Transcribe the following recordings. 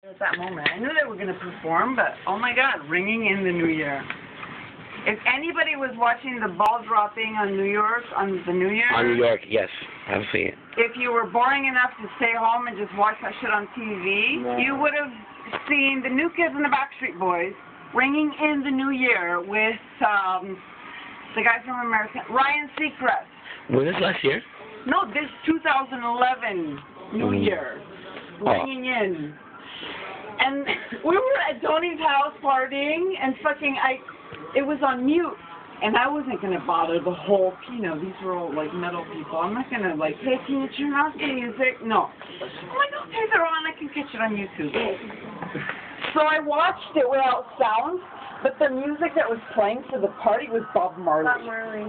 At that moment, I knew they were going to perform, but oh my God, ringing in the New Year. If anybody was watching the ball dropping on New York, on the New Year. On New York, yes, I've seen it. If you were boring enough to stay home and just watch that shit on TV, you would have seen the New Kids and the Backstreet Boys ringing in the New Year with the guy from American, Ryan Seacrest. Was this last year? No, this 2011 New Year, ringing in. And we were at Tony's house partying, and it was on mute, and I wasn't going to bother the whole, these were all, like, metal people. I'm not going to, like, hey, can you turn off the music? No. I'm like, okay, they're on, I can catch it on YouTube. So I watched it without sound, but the music that was playing for the party was Bob Marley. Bob Marley.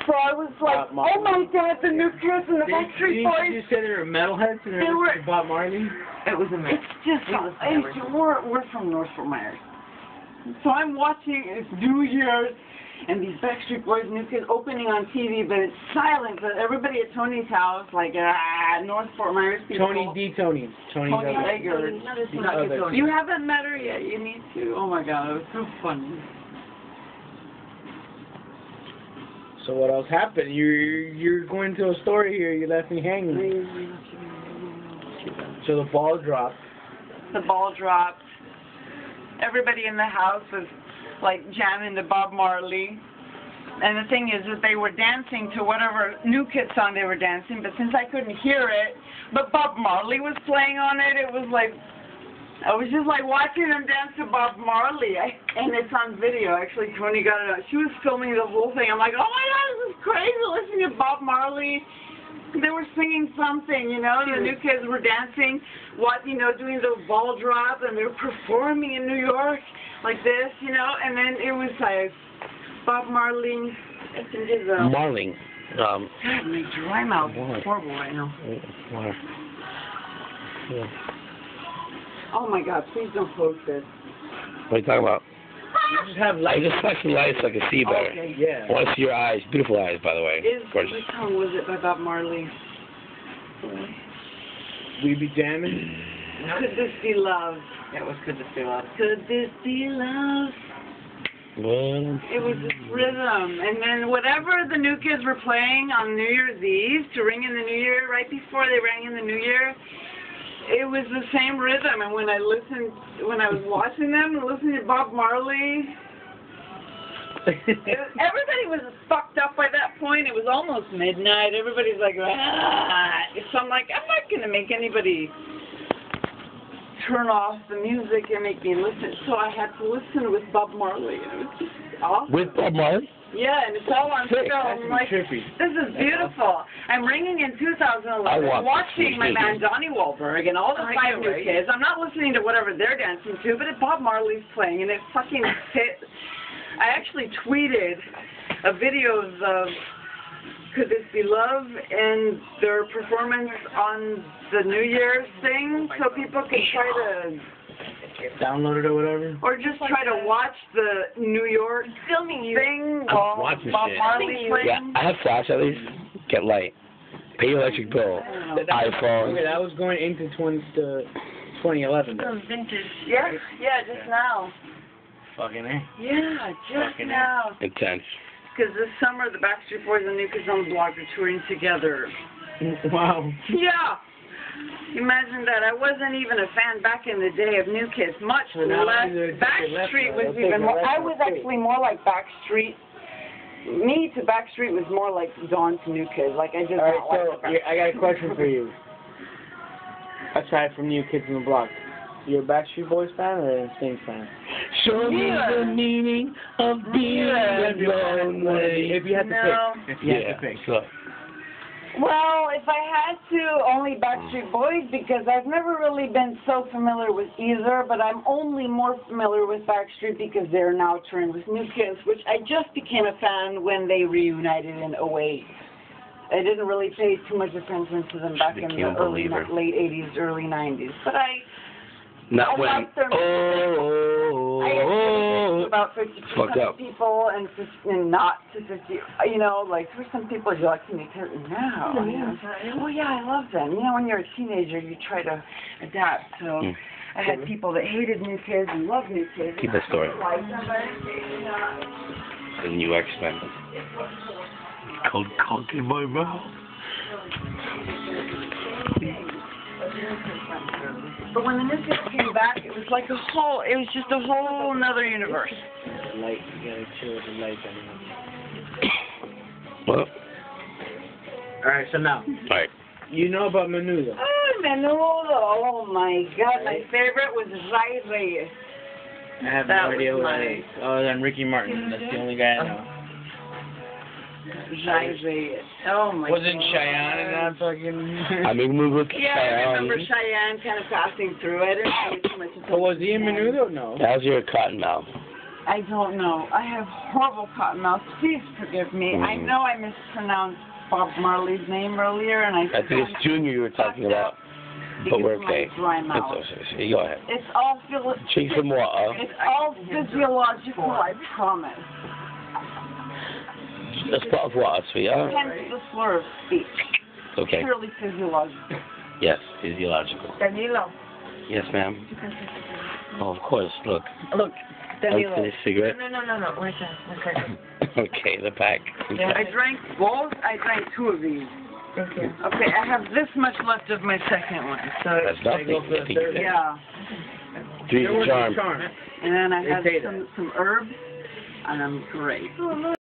So I was like, oh my God, the New Kids and the Backstreet Boys. Did you say they were metalheads and they were Bob Marley? It was amazing. It's just, we're from North Fort Myers. So I'm watching, it's New Year's, and these Backstreet Boys, New Kids opening on TV, but it's silent. But everybody at Tony's house, like, North Fort Myers people. Tony Eggers. You haven't met her yet. You need to. Oh my God, it was so funny. So what else happened? You're going to a story here. You left me hanging. So the ball dropped. The ball dropped. Everybody in the house was like jamming to Bob Marley. And the thing is that they were dancing to whatever New Kids song they were dancing, but since I couldn't hear it, but Bob Marley was playing on it, it was like, I was just like watching them dance to Bob Marley. And it's on video, actually. Tony got it out. She was filming the whole thing. I'm like, oh my God, this is crazy listening to Bob Marley. They were singing something, the New Kids were dancing, doing the ball drop, and they were performing in New York like this, and then it was like Bob Marley. Marling. God, my dry mouth is horrible right now. Yeah. Oh my God, please don't post this. What are you talking about? You just have lights. I just flash some lights so I can see better. Okay. Yeah. I want to see your eyes. Beautiful eyes, by the way. Which song was it by Bob Marley? We be jamming. Could this be love? It was Could This Be Love. Could this be love? Well, It was this rhythm, and then whatever the New Kids were playing on New Year's Eve to ring in the New Year, right before they rang in the New Year, it was the same rhythm. And when I was watching them, listening to Bob Marley, everybody was fucked up by that point. It was almost midnight. Everybody's like, So I'm like, I'm not gonna make anybody turn off the music and make me listen. So I had to listen with Bob Marley, and it was just awesome. with Bob Marley? Yeah, and it's all on film. I'm like, trippy. this is beautiful. I'm ringing in 2011, watching my man Donnie Wahlberg and all the five New Kids. I'm not listening to whatever they're dancing to, but Bob Marley's playing, and it fucking fit. I actually tweeted a video of Could This Be Love and their performance on the New Year's thing, so people could try to Download it or whatever. or just try to watch the New York Filming you. thing I'm while watching Bob shit. Marley's playing. Yeah, I have flash at least. Get light. Pay your electric bill. iPhone. Okay, that was going into 2011. Some vintage. Yeah, just now. Fucking A. Yeah, just Fucking now. Intense. Because this summer, the Backstreet Boys and New Kids on the Block are touring together. Wow. Yeah. Imagine that. I wasn't even a fan back in the day of New Kids, much less. Backstreet was even more. I was actually more like Backstreet. Me to Backstreet was more like Dawn to New Kids. Like, I just All right, don't like so I got a question for you. Aside from New Kids on the Block, you a Backstreet Boys fan or a Sting fan? Show me the meaning of being lonely. If you had to pick. If you had to pick. So. Well, if I had to, only Backstreet Boys, because I've never really been so familiar with either, but I'm only more familiar with Backstreet because they're now touring with New Kids, which I just became a fan when they reunited in '08. I didn't really pay too much attention to them back in the late '80s, early '90s, but Not when. I about 50% of people and not to 50. Like there's some people you're like, can you tell me now? Oh yeah, I love them. When you're a teenager, you try to adapt. So I had people that hated New Kids and loved New Kids. Keep the story. But The new X-Men. Cold cock in my mouth. when the New Kids came back, it was like it was just a whole another universe. The light, you gotta chill with the light on. Well, Alright, so now, alright. you know about Menudo. Oh, Menudo. Oh, my God. My favorite was Ray Reyes. I have That no idea was who my- that is. Other than Ricky Martin. That's the only guy I know. Ray Reyes. Oh, my God. Wasn't Cheyenne in that fucking... I mean, move with Yeah, I remember Cheyenne kind of passing through it. I didn't pay too much attention. But was he in Menudo? No. How's your cotton mouth? I don't know. I have horrible cotton mouth. Please forgive me. I know I mispronounced Bob Marley's name earlier, and I think it's Junior you were talking about. But we're okay. Dry mouth. It's, go ahead. It's all Drink some water. It's all physiological, I promise. A spot of water, sweetheart. Hence the slur of speech. Okay. Purely physiological. Yes, physiological. Danilo. Yes, ma'am. Oh, of course. Look. Look, Danilo. Unfinished cigarette. No. Where's that? Okay, the pack. I drank both. I drank 2 of these. Thank you. Okay, I have this much left of my second one. So That's nothing. go for the third? yeah. Three's a charm. And then I They had say that. some herbs, and I'm great.